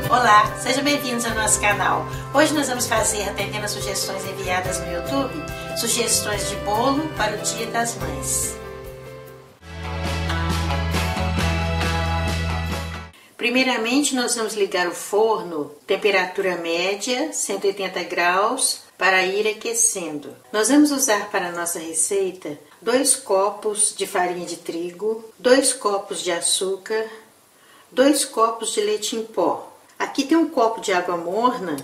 Olá, sejam bem-vindos ao nosso canal. Hoje nós vamos fazer, atendendo as sugestões enviadas no YouTube, sugestões de bolo para o Dia das Mães. Primeiramente, nós vamos ligar o forno, temperatura média, 180 graus, para ir aquecendo. Nós vamos usar para a nossa receita 2 copos de farinha de trigo, 2 copos de açúcar, 2 copos de leite em pó. Aqui tem um copo de água morna,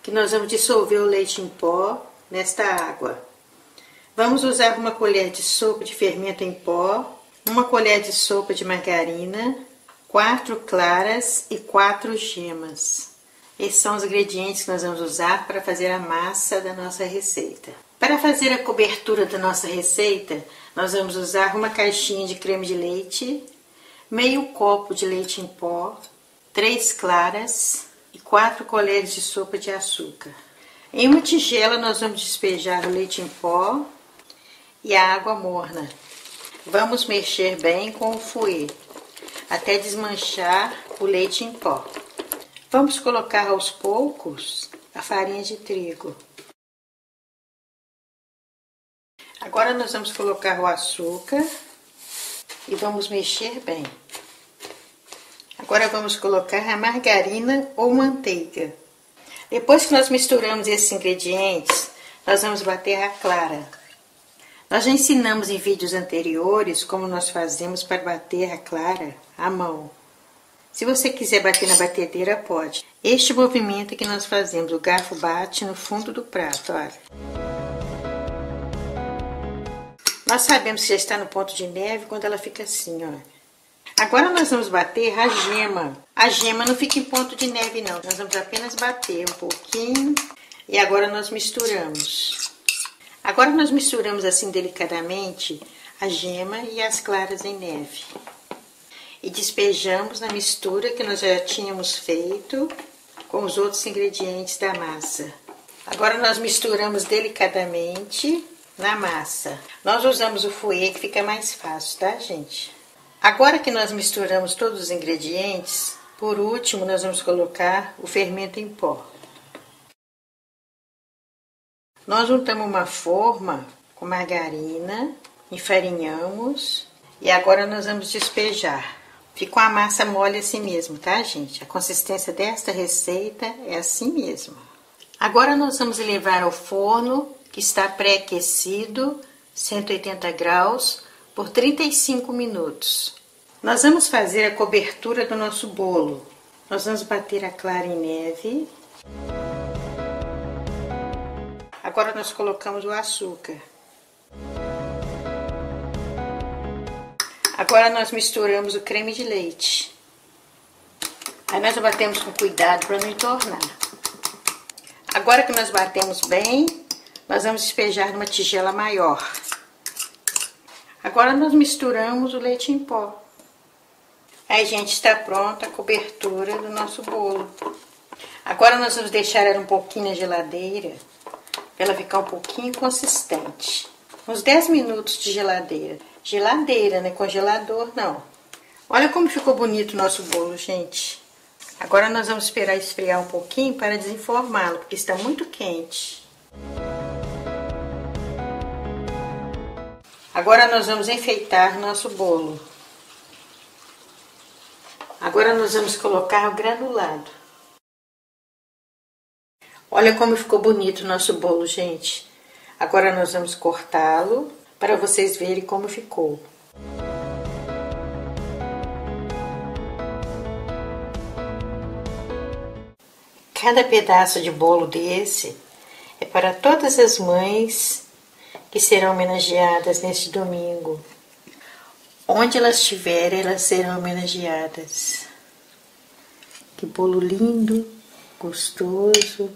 que nós vamos dissolver o leite em pó nesta água. Vamos usar uma colher de sopa de fermento em pó, uma colher de sopa de margarina, 4 claras e 4 gemas. Esses são os ingredientes que nós vamos usar para fazer a massa da nossa receita. Para fazer a cobertura da nossa receita, nós vamos usar uma caixinha de creme de leite, meio copo de leite em pó, 3 claras e 4 colheres de sopa de açúcar. Em uma tigela nós vamos despejar o leite em pó e a água morna. Vamos mexer bem com o fouet, até desmanchar o leite em pó. Vamos colocar aos poucos a farinha de trigo. Agora nós vamos colocar o açúcar e vamos mexer bem. Agora vamos colocar a margarina ou manteiga. Depois que nós misturamos esses ingredientes, nós vamos bater a clara. Nós já ensinamos em vídeos anteriores como nós fazemos para bater a clara à mão. Se você quiser bater na batedeira, pode. Este movimento que nós fazemos, o garfo bate no fundo do prato, olha. Nós sabemos que já está no ponto de neve quando ela fica assim, olha. Agora nós vamos bater a gema. A gema não fica em ponto de neve não, nós vamos apenas bater um pouquinho e agora nós misturamos. Agora nós misturamos assim delicadamente a gema e as claras em neve. E despejamos na mistura que nós já tínhamos feito com os outros ingredientes da massa. Agora nós misturamos delicadamente na massa. Nós usamos o fouet que fica mais fácil, tá, gente? Agora que nós misturamos todos os ingredientes, por último nós vamos colocar o fermento em pó. Nós juntamos uma forma com margarina, enfarinhamos e agora nós vamos despejar. Ficou a massa mole assim mesmo, tá, gente? A consistência desta receita é assim mesmo. Agora nós vamos levar ao forno, que está pré-aquecido, 180 graus, por 35 minutos. Nós vamos fazer a cobertura do nosso bolo. Nós vamos bater a clara em neve. Agora nós colocamos o açúcar. Agora nós misturamos o creme de leite. Aí nós batemos com cuidado para não entornar. Agora que nós batemos bem, nós vamos despejar numa tigela maior. Agora nós misturamos o leite em pó. Aí, gente, está pronta a cobertura do nosso bolo. Agora nós vamos deixar ela um pouquinho na geladeira, para ela ficar um pouquinho consistente. Uns 10 minutos de geladeira. Geladeira, né? Congelador, não. Olha como ficou bonito o nosso bolo, gente. Agora nós vamos esperar esfriar um pouquinho para desenformá-lo, porque está muito quente. Agora nós vamos enfeitar nosso bolo. Agora nós vamos colocar o granulado. Olha como ficou bonito o nosso bolo, gente. Agora nós vamos cortá-lo para vocês verem como ficou. Cada pedaço de bolo desse é para todas as mães que serão homenageadas neste domingo. Onde elas estiverem, elas serão homenageadas. Que bolo lindo, gostoso,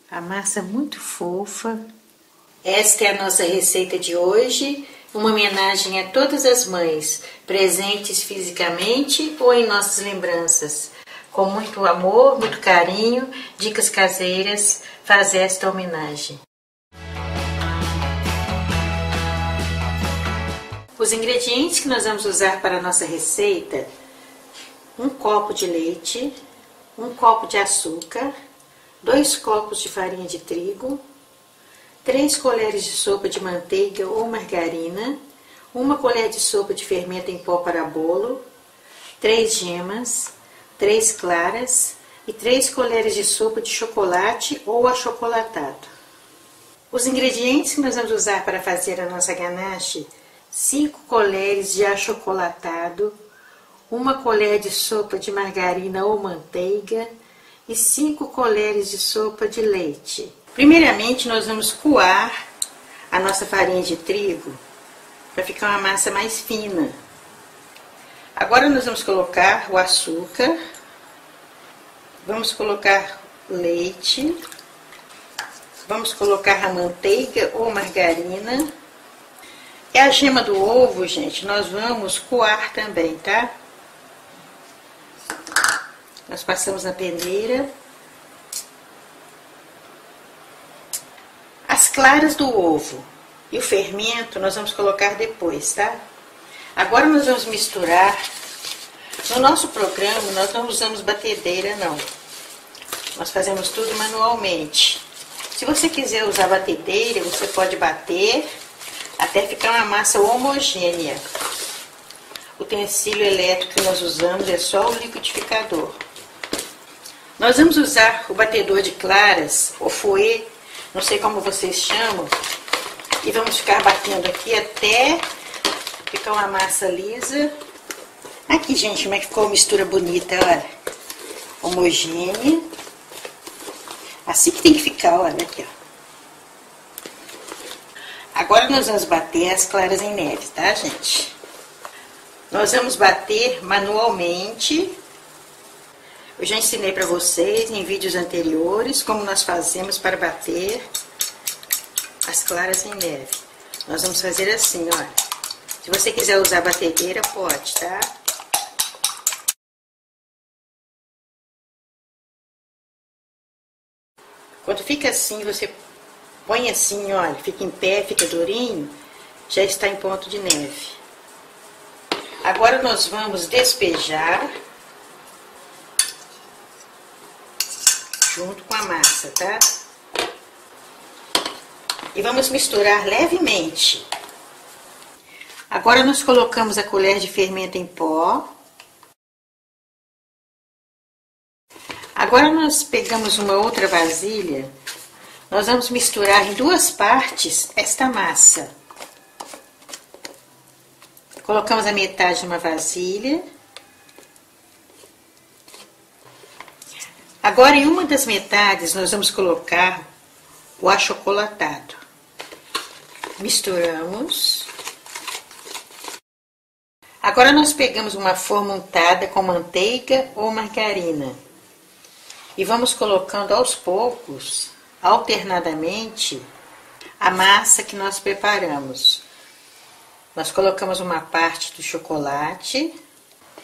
a massa muito fofa. Esta é a nossa receita de hoje, uma homenagem a todas as mães, presentes fisicamente ou em nossas lembranças. Com muito amor, muito carinho, dicas caseiras, faz esta homenagem. Os ingredientes que nós vamos usar para a nossa receita: 1 copo de leite, um copo de açúcar, 2 copos de farinha de trigo, 3 colheres de sopa de manteiga ou margarina, 1 colher de sopa de fermento em pó para bolo, 3 gemas, 3 claras e 3 colheres de sopa de chocolate ou achocolatado. Os ingredientes que nós vamos usar para fazer a nossa ganache: 5 colheres de achocolatado, 1 colher de sopa de margarina ou manteiga e 5 colheres de sopa de leite. Primeiramente, nós vamos coar a nossa farinha de trigo para ficar uma massa mais fina. Agora nós vamos colocar o açúcar, vamos colocar o leite, vamos colocar a manteiga ou margarina. E a gema do ovo, gente, nós vamos coar também, tá? Nós passamos na peneira. As claras do ovo e o fermento nós vamos colocar depois, tá? Agora nós vamos misturar. No nosso programa nós não usamos batedeira, não. Nós fazemos tudo manualmente. Se você quiser usar batedeira, você pode bater até ficar uma massa homogênea. O utensílio elétrico que nós usamos é só o liquidificador. Nós vamos usar o batedor de claras, ou fouet, não sei como vocês chamam, e vamos ficar batendo aqui até ficar uma massa lisa. Aqui, gente, como é que ficou a mistura bonita, olha. Homogênea. Assim que tem que ficar, olha aqui, ó. Agora nós vamos bater as claras em neve, tá, gente? Nós vamos bater manualmente. Eu já ensinei para vocês em vídeos anteriores como nós fazemos para bater as claras em neve. Nós vamos fazer assim, olha. Se você quiser usar batedeira, pode, tá? Quando fica assim, você põe assim, olha, fica em pé, fica durinho, já está em ponto de neve. Agora nós vamos despejar junto com a massa, tá? E vamos misturar levemente. Agora nós colocamos a colher de fermento em pó. Agora nós pegamos uma outra vasilha. Nós vamos misturar em 2 partes esta massa. Colocamos a metade numa vasilha. Agora, em uma das metades, nós vamos colocar o achocolatado. Misturamos. Agora, nós pegamos uma forma untada com manteiga ou margarina. E vamos colocando aos poucos, alternadamente, a massa que nós preparamos. Nós colocamos uma parte do chocolate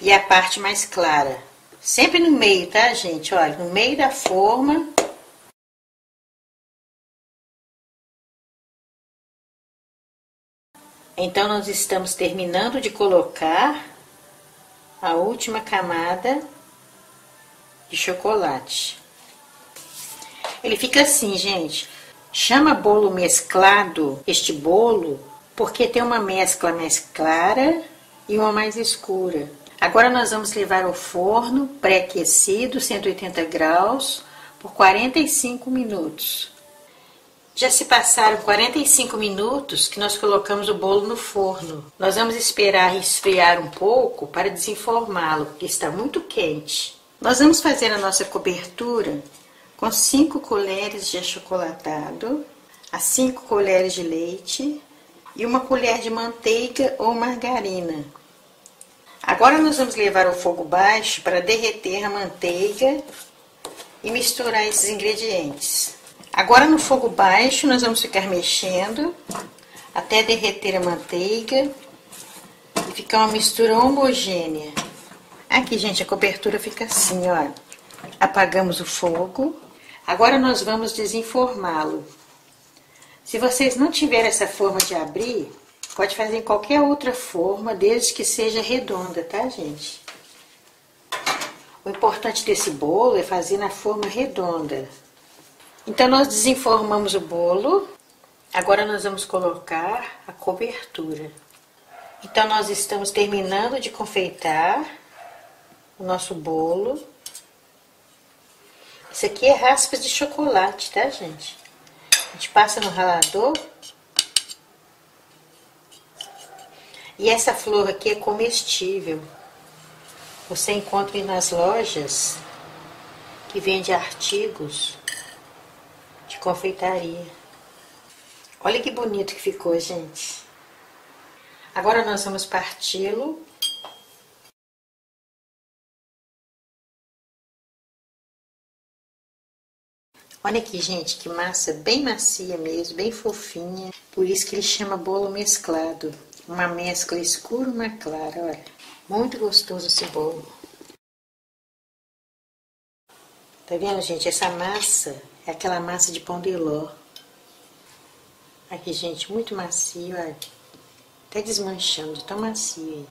e a parte mais clara. Sempre no meio, tá, gente? Olha, no meio da forma. Então, nós estamos terminando de colocar a última camada de chocolate. Ele fica assim, gente. Chama bolo mesclado, este bolo, porque tem uma mescla mais clara e uma mais escura. Agora nós vamos levar ao forno pré-aquecido, 180 graus, por 45 minutos. Já se passaram 45 minutos que nós colocamos o bolo no forno. Nós vamos esperar esfriar um pouco para desenformá-lo, porque está muito quente. Nós vamos fazer a nossa cobertura com 5 colheres de achocolatado, as 5 colheres de leite e 1 colher de manteiga ou margarina. Agora nós vamos levar ao fogo baixo para derreter a manteiga e misturar esses ingredientes. Agora no fogo baixo nós vamos ficar mexendo até derreter a manteiga e ficar uma mistura homogênea. Aqui, gente, a cobertura fica assim, ó. Apagamos o fogo. Agora nós vamos desenformá-lo. Se vocês não tiverem essa forma de abrir, pode fazer em qualquer outra forma, desde que seja redonda, tá, gente? O importante desse bolo é fazer na forma redonda. Então nós desenformamos o bolo. Agora nós vamos colocar a cobertura. Então nós estamos terminando de confeitar o nosso bolo. Isso aqui é raspas de chocolate, tá, gente? A gente passa no ralador. E essa flor aqui é comestível. Você encontra nas lojas que vende artigos de confeitaria. Olha que bonito que ficou, gente. Agora nós vamos parti-lo. Olha aqui, gente, que massa bem macia mesmo, bem fofinha. Por isso que ele chama bolo mesclado. Uma mescla escura e uma clara, olha. Muito gostoso esse bolo. Tá vendo, gente? Essa massa é aquela massa de pão de ló. Aqui, gente, muito macio, olha. Até desmanchando, de tão macio aí.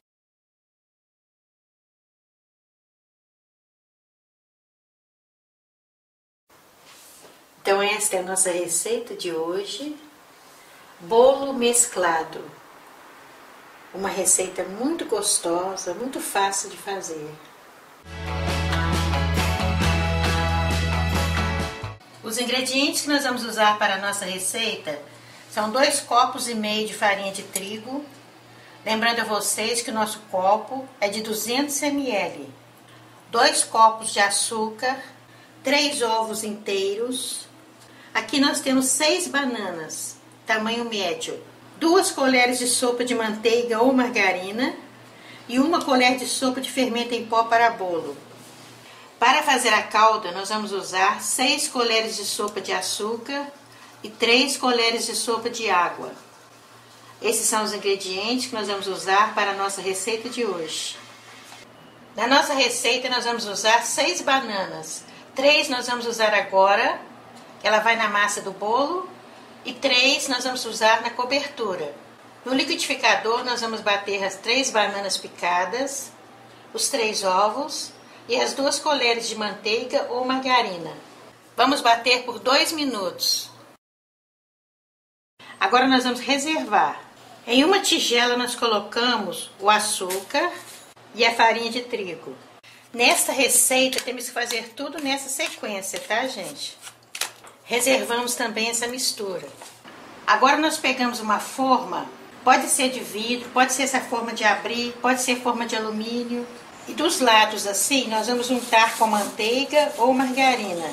Então esta é a nossa receita de hoje. Bolo mesclado. Uma receita muito gostosa, muito fácil de fazer. Os ingredientes que nós vamos usar para a nossa receita são 2,5 copos de farinha de trigo. Lembrando a vocês que o nosso copo é de 200 ml. 2 copos de açúcar, 3 ovos inteiros. Aqui nós temos 6 bananas, tamanho médio. 2 colheres de sopa de manteiga ou margarina e 1 colher de sopa de fermento em pó para bolo. Para fazer a calda, nós vamos usar 6 colheres de sopa de açúcar e 3 colheres de sopa de água. Esses são os ingredientes que nós vamos usar para a nossa receita de hoje. Na nossa receita, nós vamos usar 6 bananas. 3 nós vamos usar agora, ela vai na massa do bolo. E 3 nós vamos usar na cobertura. No liquidificador nós vamos bater as 3 bananas picadas, os 3 ovos e as 2 colheres de manteiga ou margarina. Vamos bater por 2 minutos. Agora nós vamos reservar. Em uma tigela nós colocamos o açúcar e a farinha de trigo. Nesta receita temos que fazer tudo nessa sequência, tá, gente? Reservamos também essa mistura. Agora nós pegamos uma forma, pode ser de vidro, pode ser essa forma de abrir, pode ser forma de alumínio. E dos lados assim, nós vamos untar com manteiga ou margarina.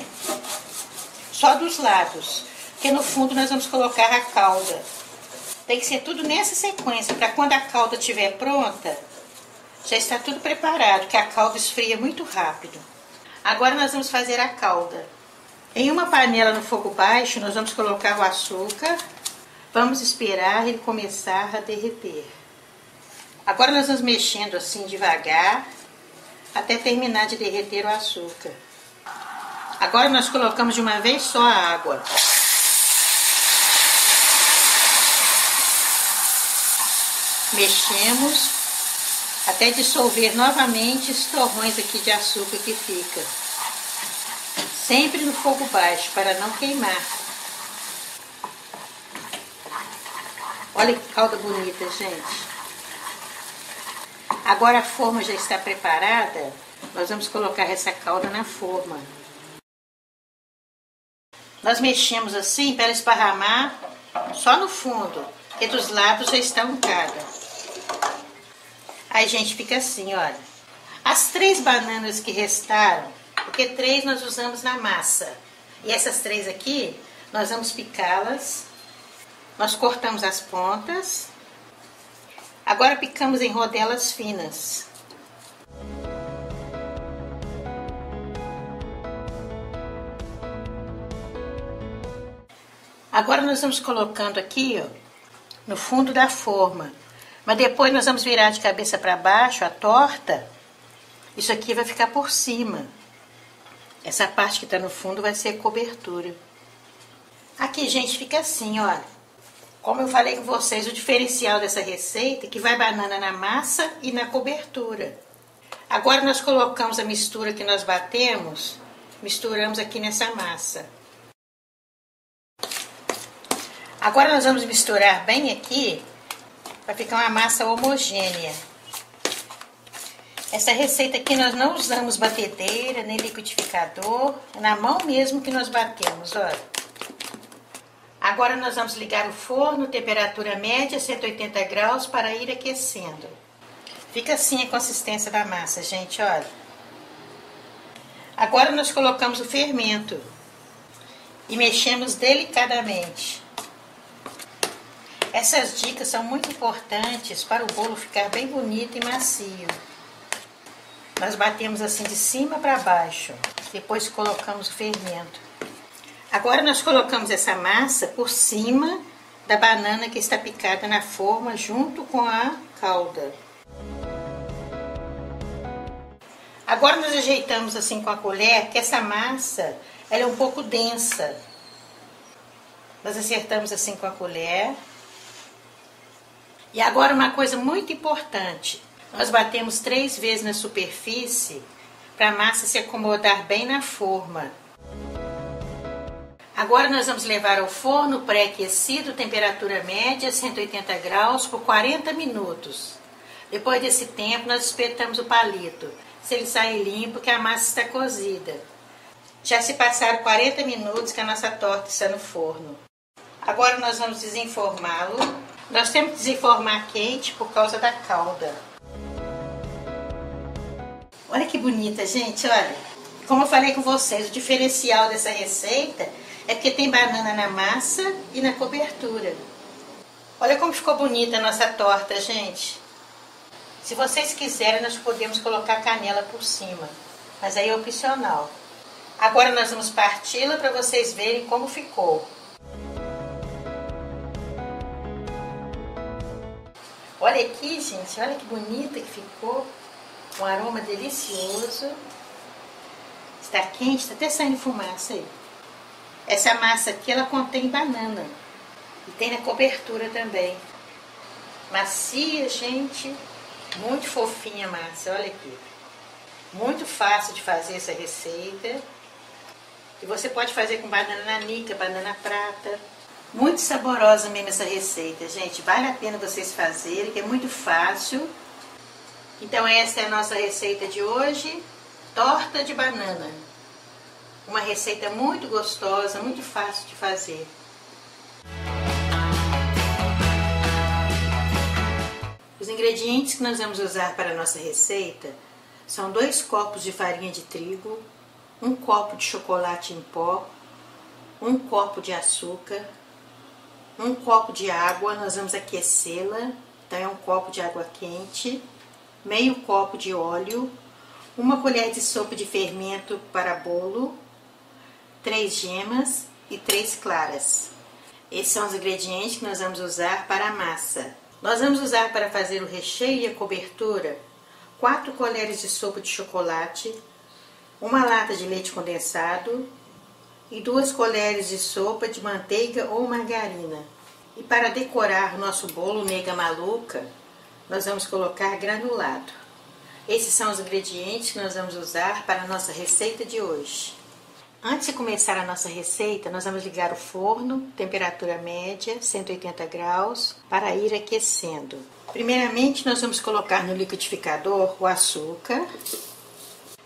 Só dos lados, porque no fundo nós vamos colocar a calda. Tem que ser tudo nessa sequência, para quando a calda estiver pronta, já está tudo preparado, que a calda esfria muito rápido. Agora nós vamos fazer a calda. Em uma panela no fogo baixo, nós vamos colocar o açúcar. Vamos esperar ele começar a derreter. Agora nós vamos mexendo assim devagar, até terminar de derreter o açúcar. Agora nós colocamos de uma vez só a água. Mexemos até dissolver novamente os torrões aqui de açúcar que fica. Sempre no fogo baixo, para não queimar. Olha que calda bonita, gente. Agora a forma já está preparada. Nós vamos colocar essa calda na forma. Nós mexemos assim para esparramar só no fundo, porque dos lados já está uncada. Aí, gente, fica assim, olha. As 3 bananas que restaram, porque 3 nós usamos na massa. E essas 3 aqui, nós vamos picá-las. Nós cortamos as pontas. Agora picamos em rodelas finas. Agora nós vamos colocando aqui, ó, no fundo da forma. Mas depois nós vamos virar de cabeça para baixo, a torta. Isso aqui vai ficar por cima. Essa parte que está no fundo vai ser a cobertura. Aqui, gente, fica assim, olha. Como eu falei com vocês, o diferencial dessa receita é que vai banana na massa e na cobertura. Agora nós colocamos a mistura que nós batemos, misturamos aqui nessa massa. Agora nós vamos misturar bem aqui, para ficar uma massa homogênea. Essa receita aqui nós não usamos batedeira, nem liquidificador, é na mão mesmo que nós batemos, olha. Agora nós vamos ligar o forno, temperatura média, 180 graus, para ir aquecendo. Fica assim a consistência da massa, gente, olha. Agora nós colocamos o fermento e mexemos delicadamente. Essas dicas são muito importantes para o bolo ficar bem bonito e macio. Nós batemos assim de cima para baixo, depois colocamos o fermento. Agora nós colocamos essa massa por cima da banana que está picada na forma junto com a calda. Agora nós ajeitamos assim com a colher, que essa massa ela é um pouco densa. Nós acertamos assim com a colher. E agora uma coisa muito importante, nós batemos 3 vezes na superfície para a massa se acomodar bem na forma. Agora nós vamos levar ao forno pré-aquecido, temperatura média, 180 graus, por 40 minutos. Depois desse tempo nós espetamos o palito. Se ele sair limpo, que a massa está cozida. Já se passaram 40 minutos que a nossa torta está no forno. Agora nós vamos desenformá-lo. Nós temos que desenformar quente por causa da calda. Olha que bonita, gente, olha. Como eu falei com vocês, o diferencial dessa receita é porque tem banana na massa e na cobertura. Olha como ficou bonita a nossa torta, gente. Se vocês quiserem, nós podemos colocar canela por cima, mas aí é opcional. Agora nós vamos parti-la para vocês verem como ficou. Olha aqui, gente, olha que bonita que ficou. Um aroma delicioso. Está quente, está até saindo fumaça aí. Essa massa aqui, ela contém banana. E tem na cobertura também. Macia, gente. Muito fofinha a massa, olha aqui. Muito fácil de fazer essa receita. E você pode fazer com banana nanica, banana prata. Muito saborosa mesmo essa receita, gente. Vale a pena vocês fazerem, que é muito fácil. Então essa é a nossa receita de hoje. Torta de banana. Uma receita muito gostosa, muito fácil de fazer. Os ingredientes que nós vamos usar para a nossa receita são 2 copos de farinha de trigo, 1 copo de chocolate em pó, 1 copo de açúcar, 1 copo de água, nós vamos aquecê-la, então é 1 copo de água quente, meio copo de óleo, 1 colher de sopa de fermento para bolo, 3 gemas e 3 claras. Esses são os ingredientes que nós vamos usar para a massa. Nós vamos usar para fazer o recheio e a cobertura 4 colheres de sopa de chocolate, 1 lata de leite condensado e 2 colheres de sopa de manteiga ou margarina. E para decorar o nosso bolo nega maluca, nós vamos colocar granulado. Esses são os ingredientes que nós vamos usar para a nossa receita de hoje. Antes de começar a nossa receita, nós vamos ligar o forno, temperatura média, 180 graus, para ir aquecendo. Primeiramente, nós vamos colocar no liquidificador o açúcar,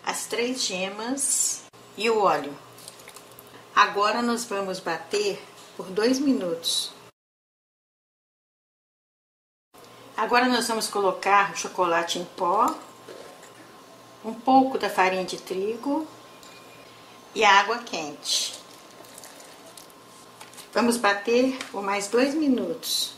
as 3 gemas e o óleo. Agora nós vamos bater por 2 minutos. Agora nós vamos colocar o chocolate em pó, um pouco da farinha de trigo e a água quente. Vamos bater por mais 2 minutos.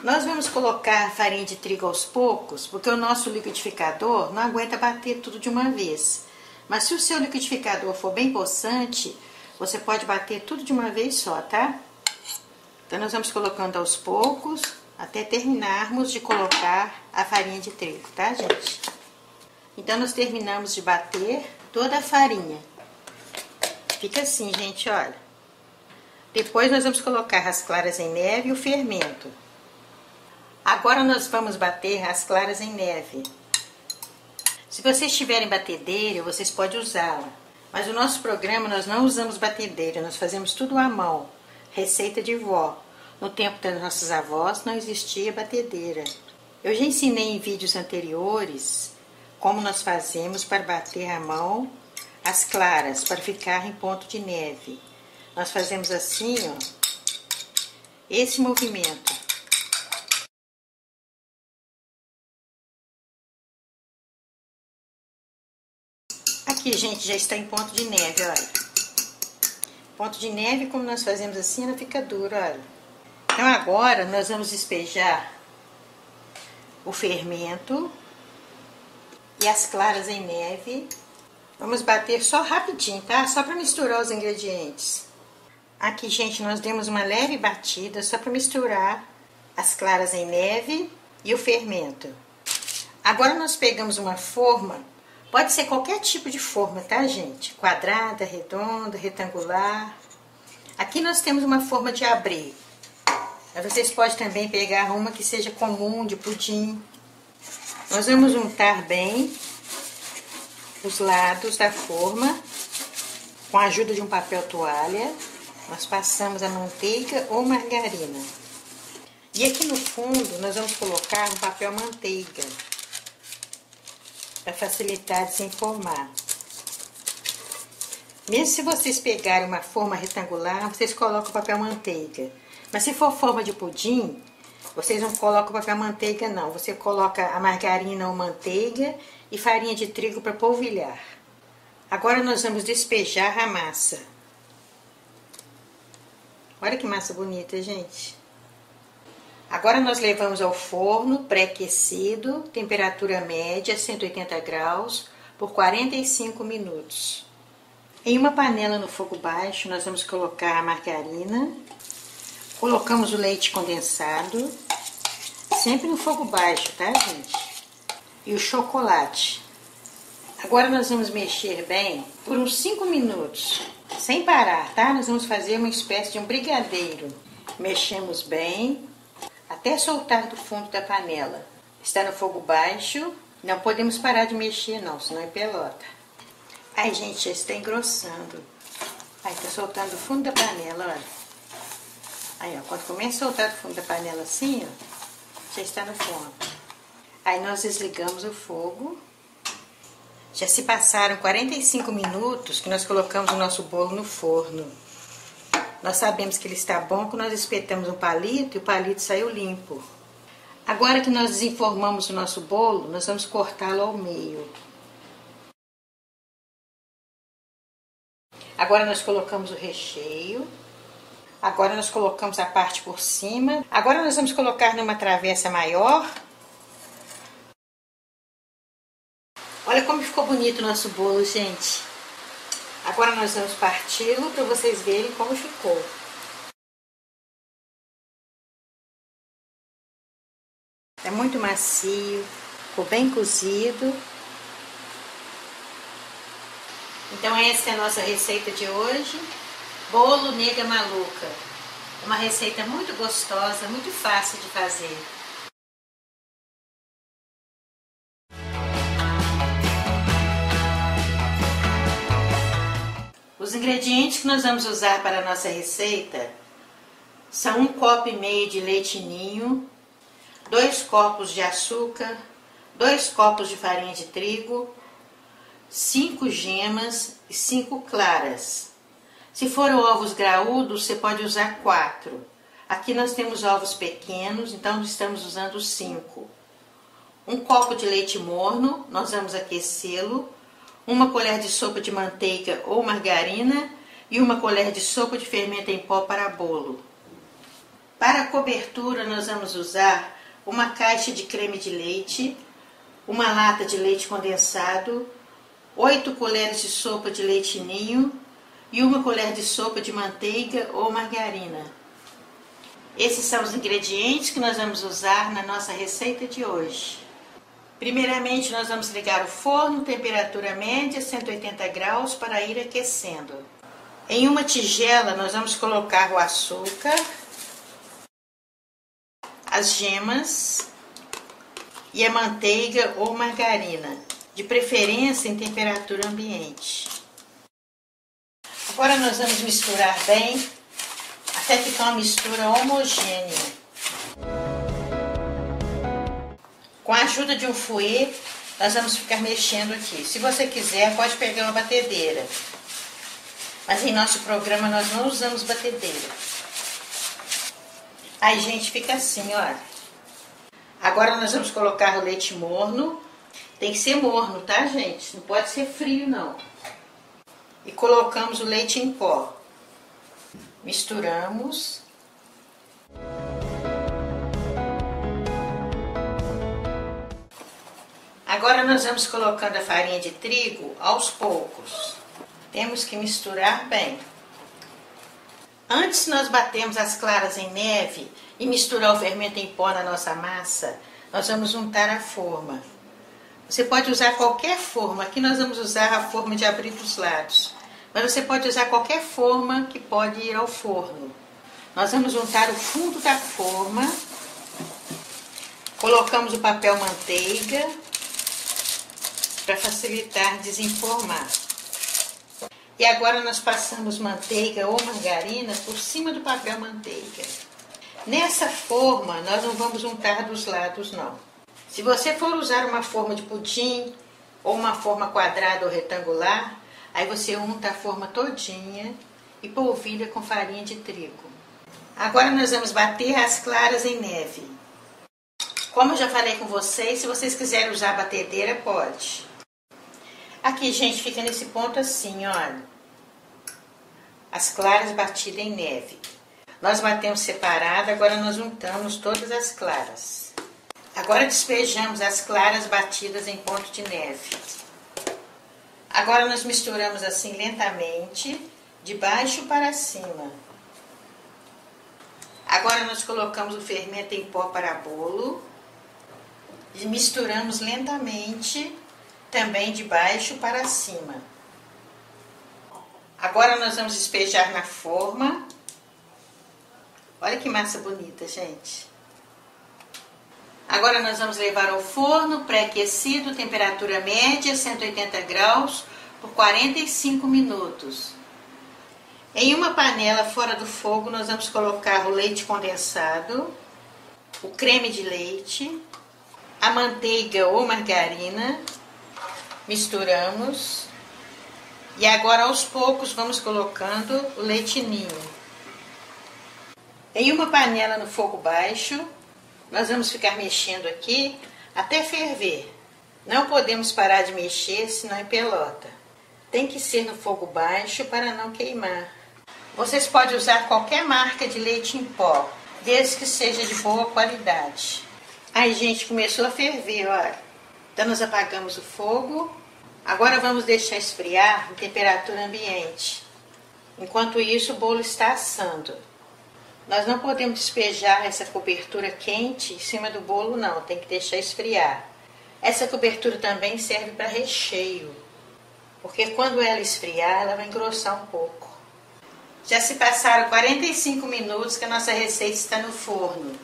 Nós vamos colocar a farinha de trigo aos poucos, porque o nosso liquidificador não aguenta bater tudo de uma vez. Mas se o seu liquidificador for bem possante, você pode bater tudo de uma vez só, tá? Então nós vamos colocando aos poucos, até terminarmos de colocar a farinha de trigo, tá, gente? Então nós terminamos de bater toda a farinha. Fica assim, gente, olha. Depois nós vamos colocar as claras em neve e o fermento. Agora nós vamos bater as claras em neve. Se vocês tiverem batedeira, vocês podem usá-la. Mas no nosso programa nós não usamos batedeira, nós fazemos tudo à mão. Receita de vó. No tempo das nossas avós não existia batedeira. Eu já ensinei em vídeos anteriores como nós fazemos para bater à mão as claras, para ficar em ponto de neve. Nós fazemos assim, ó, esse movimento. Aqui, gente, já está em ponto de neve, olha. Ponto de neve, como nós fazemos assim, ela fica dura, olha. Então agora nós vamos despejar o fermento e as claras em neve. Vamos bater só rapidinho, tá? Só para misturar os ingredientes. Aqui, gente, nós demos uma leve batida só para misturar as claras em neve e o fermento. Agora nós pegamos uma forma, pode ser qualquer tipo de forma, tá, gente? Quadrada, redonda, retangular. Aqui nós temos uma forma de abrir. Vocês podem também pegar uma que seja comum, de pudim. Nós vamos untar bem os lados da forma com a ajuda de um papel toalha. Nós passamos a manteiga ou margarina. E aqui no fundo nós vamos colocar um papel manteiga para facilitar de se informar. Mesmo se vocês pegarem uma forma retangular, vocês colocam o papel manteiga. Mas se for forma de pudim, vocês não colocam papel manteiga não. Você coloca a margarina ou manteiga e farinha de trigo para polvilhar. Agora nós vamos despejar a massa. Olha que massa bonita, gente. Agora nós levamos ao forno pré-aquecido, temperatura média, 180 graus, por 45 minutos. Em uma panela no fogo baixo, nós vamos colocar a margarina. Colocamos o leite condensado, sempre no fogo baixo, tá, gente? E o chocolate. Agora nós vamos mexer bem por uns 5 minutos, sem parar, tá? Nós vamos fazer uma espécie de um brigadeiro. Mexemos bem até soltar do fundo da panela. Está no fogo baixo, não podemos parar de mexer não, senão é pelota. Ai, gente, já está engrossando. Aí, tá soltando do fundo da panela, olha. Aí, ó, quando começa a soltar do fundo da panela assim, ó, já está no forno. Aí nós desligamos o fogo. Já se passaram 45 minutos que nós colocamos o nosso bolo no forno. Nós sabemos que ele está bom quando nós espetamos um palito e o palito saiu limpo. Agora que nós desenformamos o nosso bolo, nós vamos cortá-lo ao meio. Agora nós colocamos o recheio. Agora nós colocamos a parte por cima. Agora nós vamos colocar numa travessa maior. Olha como ficou bonito o nosso bolo, gente. Agora nós vamos parti-lo para vocês verem como ficou. É muito macio, ficou bem cozido. Então essa é a nossa receita de hoje. Bolo nega maluca. É uma receita muito gostosa, muito fácil de fazer. Os ingredientes que nós vamos usar para a nossa receita são 1,5 copo de leite ninho, 2 copos de açúcar, 2 copos de farinha de trigo, 5 gemas e 5 claras. Se for ovos graúdos, você pode usar 4. Aqui nós temos ovos pequenos, então estamos usando 5. 1 copo de leite morno, nós vamos aquecê-lo. 1 colher de sopa de manteiga ou margarina e 1 colher de sopa de fermento em pó para bolo. Para a cobertura, nós vamos usar uma caixa de creme de leite, uma lata de leite condensado, 8 colheres de sopa de leite ninho e 1 colher de sopa de manteiga ou margarina. Esses são os ingredientes que nós vamos usar na nossa receita de hoje. Primeiramente, nós vamos ligar o forno, temperatura média, 180 graus, para ir aquecendo. Em uma tigela, nós vamos colocar o açúcar, as gemas e a manteiga ou margarina, de preferência em temperatura ambiente. Agora nós vamos misturar bem até ficar uma mistura homogênea. Com a ajuda de um fouet, nós vamos ficar mexendo aqui. Se você quiser, pode pegar uma batedeira. Mas em nosso programa nós não usamos batedeira. Aí, gente, fica assim, olha. Agora nós vamos colocar o leite morno. Tem que ser morno, tá, gente? Não pode ser frio, não. E colocamos o leite em pó. Misturamos. Agora nós vamos colocando a farinha de trigo aos poucos. Temos que misturar bem. Antes nós batemos as claras em neve e misturar o fermento em pó na nossa massa, nós vamos untar a forma. Você pode usar qualquer forma. Aqui nós vamos usar a forma de abrir dos lados. Mas você pode usar qualquer forma que pode ir ao forno. Nós vamos untar o fundo da forma. Colocamos o papel manteiga para facilitar desenformar. E agora nós passamos manteiga ou margarina por cima do papel manteiga. Nessa forma nós não vamos untar dos lados, não. Se você for usar uma forma de pudim ou uma forma quadrada ou retangular, aí você unta a forma todinha e polvilha com farinha de trigo. Agora nós vamos bater as claras em neve. Como eu já falei com vocês, se vocês quiserem usar a batedeira, pode. Aqui, gente, fica nesse ponto assim, olha. As claras batidas em neve. Nós batemos separado, agora nós juntamos todas as claras. Agora despejamos as claras batidas em ponto de neve. Agora nós misturamos assim lentamente, de baixo para cima. Agora nós colocamos o fermento em pó para bolo. E misturamos lentamente, também de baixo para cima. Agora nós vamos despejar na forma. Olha que massa bonita, gente. Agora nós vamos levar ao forno pré-aquecido, temperatura média, 180 graus, por 45 minutos. Em uma panela fora do fogo, nós vamos colocar o leite condensado, o creme de leite, a manteiga ou margarina, misturamos. E agora aos poucos vamos colocando o leite ninho. Em uma panela no fogo baixo, nós vamos ficar mexendo aqui até ferver. Não podemos parar de mexer, senão empelota. Tem que ser no fogo baixo para não queimar. Vocês podem usar qualquer marca de leite em pó, desde que seja de boa qualidade. Aí, gente, começou a ferver, olha. Então nós apagamos o fogo. Agora vamos deixar esfriar em temperatura ambiente. Enquanto isso, o bolo está assando. Nós não podemos despejar essa cobertura quente em cima do bolo, não. Tem que deixar esfriar. Essa cobertura também serve para recheio, porque quando ela esfriar, ela vai engrossar um pouco. Já se passaram 45 minutos que a nossa receita está no forno.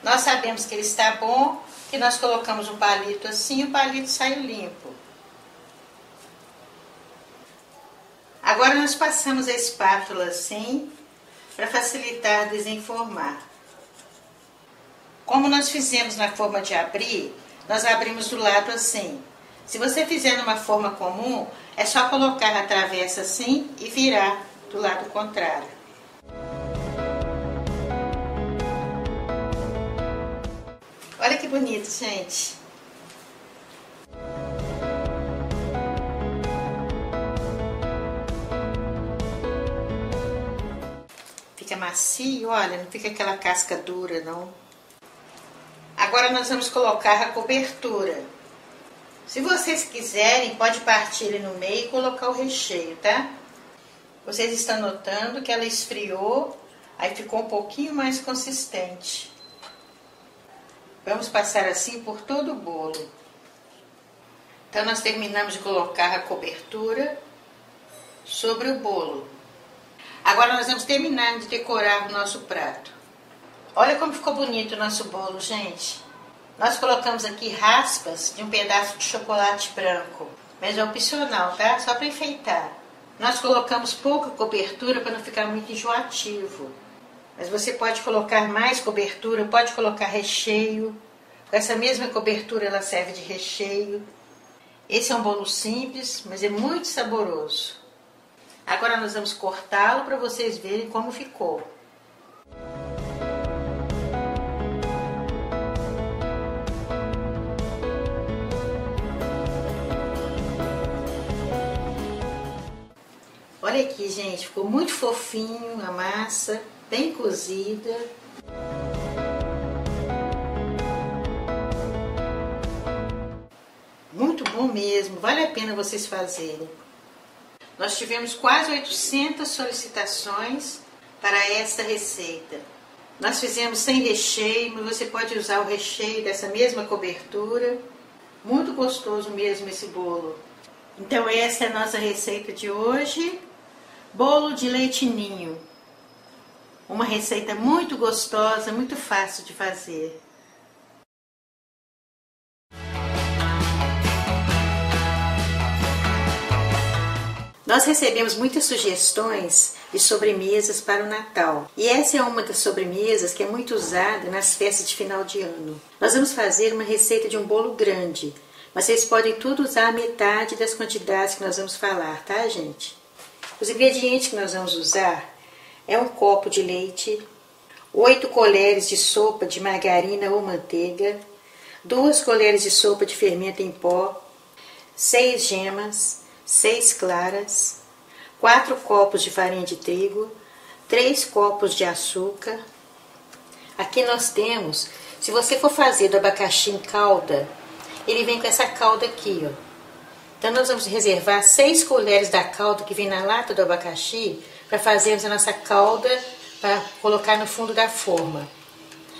Nós sabemos que ele está bom, que nós colocamos um palito assim e o palito saiu limpo. Agora nós passamos a espátula assim, para facilitar desenformar. Como nós fizemos na forma de abrir, nós abrimos do lado assim. Se você fizer numa forma comum, é só colocar na travessa assim e virar do lado contrário. Olha que bonito, gente. Fica macio, olha, não fica aquela casca dura, não. Agora nós vamos colocar a cobertura. Se vocês quiserem, pode partir ele no meio e colocar o recheio, tá? Vocês estão notando que ela esfriou, aí ficou um pouquinho mais consistente. Vamos passar assim por todo o bolo. Então nós terminamos de colocar a cobertura sobre o bolo. Agora nós vamos terminar de decorar o nosso prato. Olha como ficou bonito o nosso bolo, gente. Nós colocamos aqui raspas de um pedaço de chocolate branco, mas é opcional, tá? Só para enfeitar. Nós colocamos pouca cobertura para não ficar muito enjoativo. Mas você pode colocar mais cobertura, pode colocar recheio. Com essa mesma cobertura ela serve de recheio. Esse é um bolo simples, mas é muito saboroso. Agora nós vamos cortá-lo para vocês verem como ficou. Olha aqui, gente, ficou muito fofinho a massa, bem cozida. Muito bom mesmo, vale a pena vocês fazerem. Nós tivemos quase 800 solicitações para esta receita. Nós fizemos sem recheio, mas você pode usar o recheio dessa mesma cobertura. Muito gostoso mesmo esse bolo. Então essa é a nossa receita de hoje. Bolo de leite ninho. Uma receita muito gostosa, muito fácil de fazer. Nós recebemos muitas sugestões de sobremesas para o Natal. E essa é uma das sobremesas que é muito usada nas festas de final de ano. Nós vamos fazer uma receita de um bolo grande, mas vocês podem tudo usar a metade das quantidades que nós vamos falar, tá, gente? Os ingredientes que nós vamos usar é um copo de leite, 8 colheres de sopa de margarina ou manteiga, 2 colheres de sopa de fermento em pó, 6 gemas, 6 claras, 4 copos de farinha de trigo, 3 copos de açúcar. Aqui nós temos, se você for fazer do abacaxi em calda, ele vem com essa calda aqui, ó. Então nós vamos reservar 6 colheres da calda que vem na lata do abacaxi para fazermos a nossa calda para colocar no fundo da forma.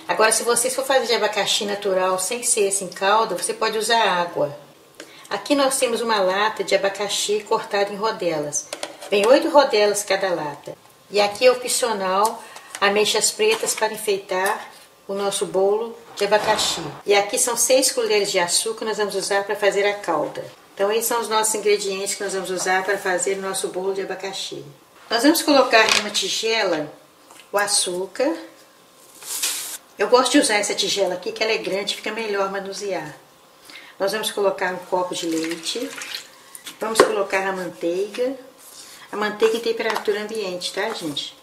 Agora, se vocês for fazer de abacaxi natural sem ser esse em calda, você pode usar água. Aqui nós temos uma lata de abacaxi cortada em rodelas. Vem 8 rodelas cada lata. E aqui é opcional ameixas pretas para enfeitar o nosso bolo de abacaxi. E aqui são 6 colheres de açúcar que nós vamos usar para fazer a calda. Então esses são os nossos ingredientes que nós vamos usar para fazer o nosso bolo de abacaxi. Nós vamos colocar em uma tigela o açúcar. Eu gosto de usar essa tigela aqui, que ela é grande, fica melhor manusear. Nós vamos colocar um copo de leite. Vamos colocar a manteiga. A manteiga em temperatura ambiente, tá, gente?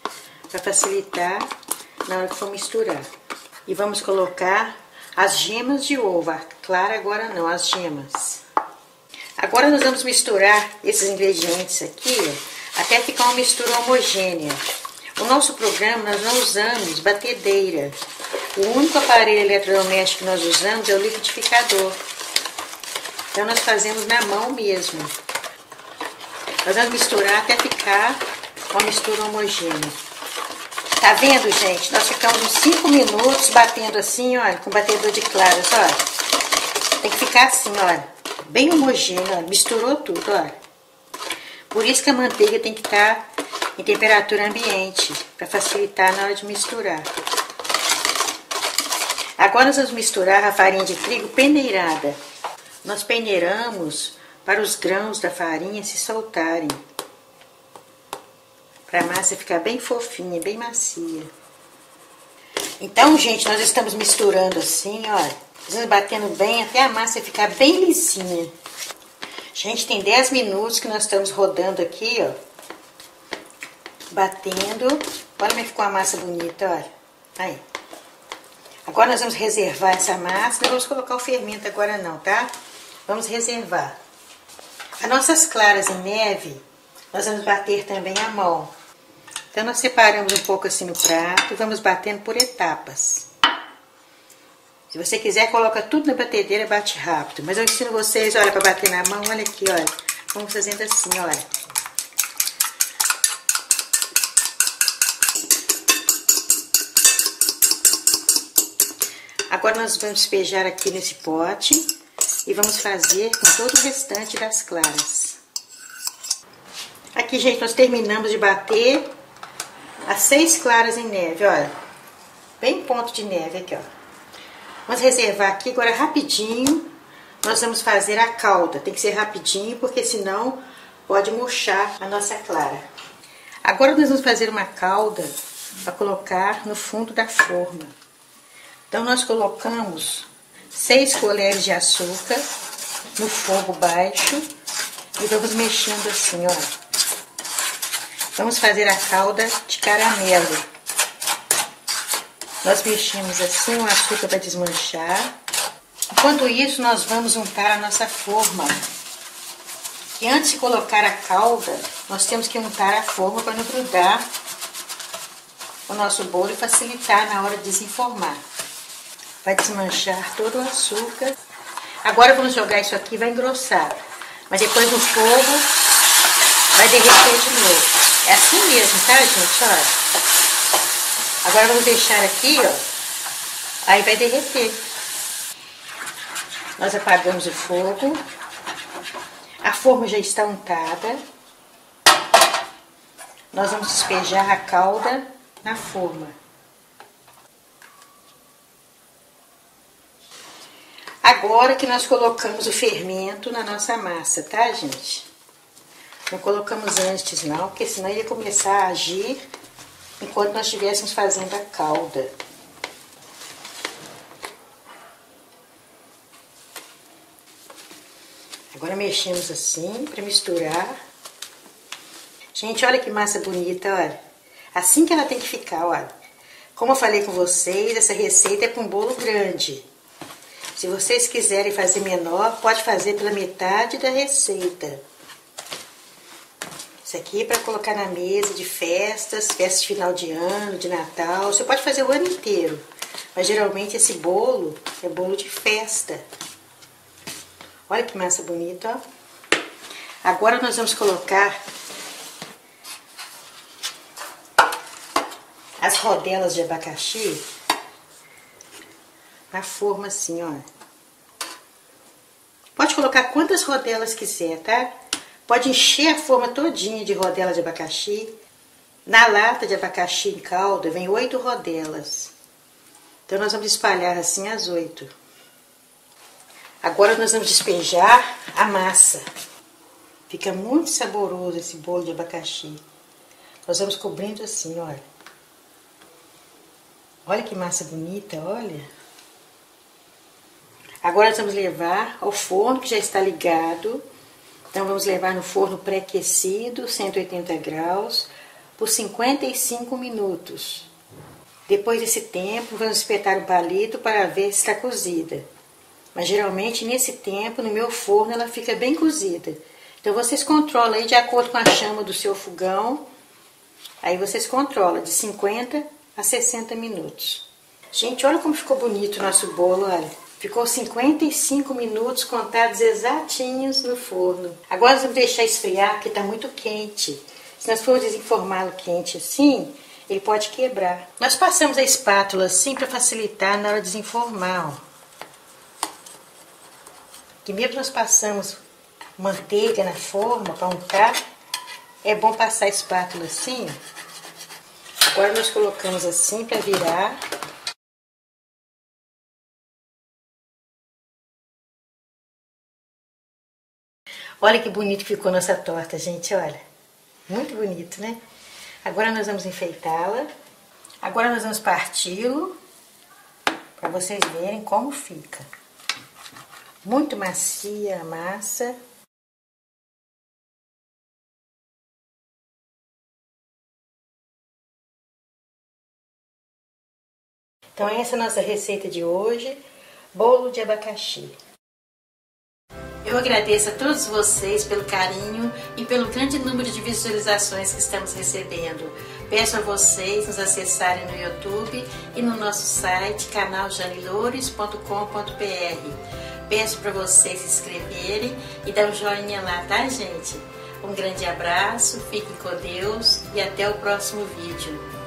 Para facilitar na hora que for misturar. E vamos colocar as gemas de ovo. A clara agora não, as gemas. Agora nós vamos misturar esses ingredientes aqui, ó, até ficar uma mistura homogênea. O nosso programa nós não usamos batedeira. O único aparelho eletrodoméstico que nós usamos é o liquidificador. Então nós fazemos na mão mesmo. Nós vamos misturar até ficar uma mistura homogênea. Tá vendo, gente? Nós ficamos uns 5 minutos batendo assim, olha, com batedor de claras, olha. Tem que ficar assim, olha. Bem homogêneo, ó, misturou tudo, ó. Por isso que a manteiga tem que estar em temperatura ambiente, para facilitar na hora de misturar. Agora nós vamos misturar a farinha de trigo peneirada. Nós peneiramos para os grãos da farinha se soltarem, para a massa ficar bem fofinha, bem macia. Então, gente, nós estamos misturando assim, ó. Batendo bem até a massa ficar bem lisinha. Gente, tem 10 minutos que nós estamos rodando aqui, ó. Batendo. Olha como ficou a massa bonita, olha. Aí. Agora nós vamos reservar essa massa. Não vamos colocar o fermento agora não, tá? Vamos reservar. As nossas claras em neve, nós vamos bater também à mão. Então nós separamos um pouco assim no prato e vamos batendo por etapas. Se você quiser, coloca tudo na batedeira, bate rápido. Mas eu ensino vocês, olha, para bater na mão, olha aqui, olha. Vamos fazendo assim, olha. Agora nós vamos despejar aqui nesse pote e vamos fazer com todo o restante das claras. Aqui, gente, nós terminamos de bater as 6 claras em neve, olha. bem ponto de neve aqui, ó. Vamos reservar aqui agora rapidinho. Nós vamos fazer a calda. Tem que ser rapidinho, porque senão pode murchar a nossa clara. Agora nós vamos fazer uma calda para colocar no fundo da forma. Então nós colocamos 6 colheres de açúcar no fogo baixo e vamos mexendo assim, ó. Vamos fazer a calda de caramelo. Nós mexemos assim, o açúcar vai desmanchar. Enquanto isso, nós vamos untar a nossa forma. E antes de colocar a calda, nós temos que untar a forma para não grudar o nosso bolo e facilitar na hora de desenformar. Vai desmanchar todo o açúcar. Agora vamos jogar isso aqui, vai engrossar. Mas depois no fogo vai derreter de novo. É assim mesmo, tá, gente? Olha. Agora vamos deixar aqui, ó. Aí vai derreter. Nós apagamos o fogo. A forma já está untada. Nós vamos despejar a calda na forma. Agora que nós colocamos o fermento na nossa massa, tá, gente? Não colocamos antes não, porque senão ele ia começar a agir enquanto nós estivéssemos fazendo a calda. Agora mexemos assim para misturar. Gente, olha que massa bonita, olha. Assim que ela tem que ficar, olha. Como eu falei com vocês, essa receita é com bolo grande. Se vocês quiserem fazer menor, pode fazer pela metade da receita. Isso aqui é para colocar na mesa de festas, festas de final de ano, de Natal. Você pode fazer o ano inteiro, mas geralmente esse bolo é bolo de festa. Olha que massa bonita, ó. Agora nós vamos colocar as rodelas de abacaxi na forma assim, ó. Pode colocar quantas rodelas quiser, tá? Pode encher a forma todinha de rodela de abacaxi. Na lata de abacaxi em calda vem 8 rodelas. Então nós vamos espalhar assim as 8. Agora nós vamos despejar a massa. Fica muito saboroso esse bolo de abacaxi. Nós vamos cobrindo assim, olha. Olha que massa bonita, olha. Agora nós vamos levar ao forno que já está ligado. Então vamos levar no forno pré-aquecido, 180 graus, por 55 minutos. Depois desse tempo, vamos espetar o palito para ver se está cozida. Mas geralmente nesse tempo, no meu forno, ela fica bem cozida. Então vocês controlam aí de acordo com a chama do seu fogão. Aí vocês controlam de 50 a 60 minutos. Gente, olha como ficou bonito o nosso bolo, olha. Ficou 55 minutos contados exatinhos no forno. Agora nós vamos deixar esfriar, porque está muito quente. Se nós formos desenformá-lo quente assim, ele pode quebrar. Nós passamos a espátula assim para facilitar na hora de desenformar, ó. Que mesmo nós passamos manteiga na forma para untar, é bom passar a espátula assim, ó. Agora nós colocamos assim para virar. Olha que bonito ficou nossa torta, gente, olha. Muito bonito, né? Agora nós vamos enfeitá-la. Agora nós vamos parti-lo para vocês verem como fica. Muito macia a massa. Então essa é a nossa receita de hoje, bolo de abacaxi. Eu agradeço a todos vocês pelo carinho e pelo grande número de visualizações que estamos recebendo. Peço a vocês nos acessarem no YouTube e no nosso site, canaljanilores.com.br. Peço para vocês se inscreverem e dar um joinha lá, tá, gente? Um grande abraço, fiquem com Deus e até o próximo vídeo.